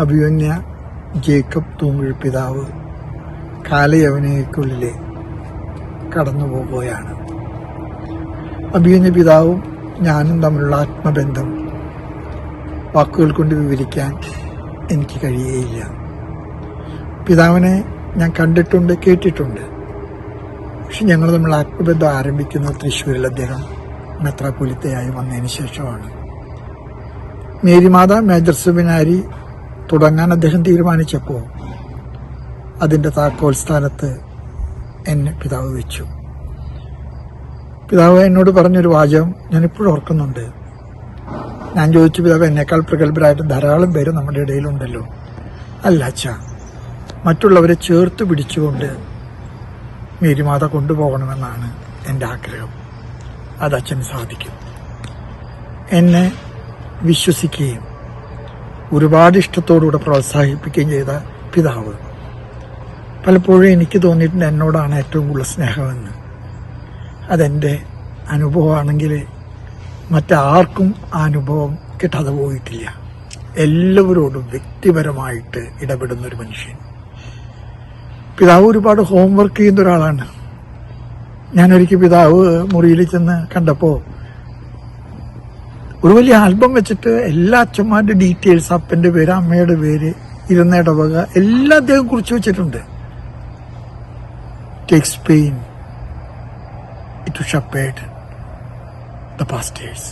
അഭിമന്യ Jacob Thoomkuzhy പിതാവ് കാലയവനയ്ക്കുള്ളിൽ കടന്നു പോകുകയാണ്. അഭിമന്യ പിതാവും ഞാനും തമ്മിലുള്ള ആത്മബന്ധം വാക്കുകൾ കൊണ്ട് വിവരിക്കാൻ എനിക്ക് കഴിയുകയില്ല. പിതാവിനെ ഞാൻ കണ്ടിട്ടുണ്ട്, കേട്ടിട്ടുണ്ട്. പക്ഷെ ഞങ്ങൾ തമ്മിലുള്ള ആത്മബന്ധം ആരംഭിക്കുന്നത് തൃശ്ശൂരിൽ അദ്ദേഹം മെത്രാപ്പൊലീത്തയായി വന്നതിന് ശേഷമാണ്. മേരിമാത മേജർ സെമിനാരി തുടങ്ങാൻ അദ്ദേഹം തീരുമാനിച്ചപ്പോൾ അതിൻ്റെ താക്കോൽ സ്ഥാനത്ത് എന്നെ പിതാവ് വെച്ചു. പിതാവ് എന്നോട് പറഞ്ഞൊരു വാചകം ഞാനിപ്പോഴും ഓർക്കുന്നുണ്ട്. ഞാൻ ചോദിച്ചു, പിതാവ്, എന്നേക്കാൾ പ്രഗത്ഭരായിട്ട് ധാരാളം പേര് നമ്മുടെ ഇടയിലുണ്ടല്ലോ. അല്ല അച്ഛാ, മറ്റുള്ളവരെ ചേർത്ത് പിടിച്ചുകൊണ്ട് മേരിമാത കൊണ്ടുപോകണമെന്നാണ് എൻ്റെ ആഗ്രഹം. അത് അച്ഛന് സാധിക്കും. എന്നെ വിശ്വസിക്കുകയും ഒരുപാട് ഇഷ്ടത്തോടുകൂടെ പ്രോത്സാഹിപ്പിക്കുകയും ചെയ്ത പിതാവ് പലപ്പോഴും എനിക്ക് തോന്നിയിട്ടുണ്ട് എന്നോടാണ് ഏറ്റവും കൂടുതൽ സ്നേഹമെന്ന്. അതെൻ്റെ അനുഭവമാണെങ്കിൽ മറ്റാർക്കും ആ അനുഭവം കിട്ടാതെ പോയിട്ടില്ല. എല്ലാവരോടും വ്യക്തിപരമായിട്ട് ഇടപെടുന്നൊരു മനുഷ്യൻ. പിതാവ് ഒരുപാട് ഹോംവർക്ക് ചെയ്യുന്ന ഒരാളാണ്. ഞാനൊരിക്കൽ പിതാവ് മുറിയിൽ ചെന്ന് കണ്ടപ്പോൾ ഒരു വലിയ ആൽബം വെച്ചിട്ട് എല്ലാ അച്ഛന്മാരുടെ ഡീറ്റെയിൽസ്, അപ്പൻ്റെ പേര്, അമ്മയുടെ പേര്, ഇരുന്ന ഇടവക എല്ലാം അദ്ദേഹം കുറിച്ച് വെച്ചിട്ടുണ്ട്. Takes pain to shepherd the pastors.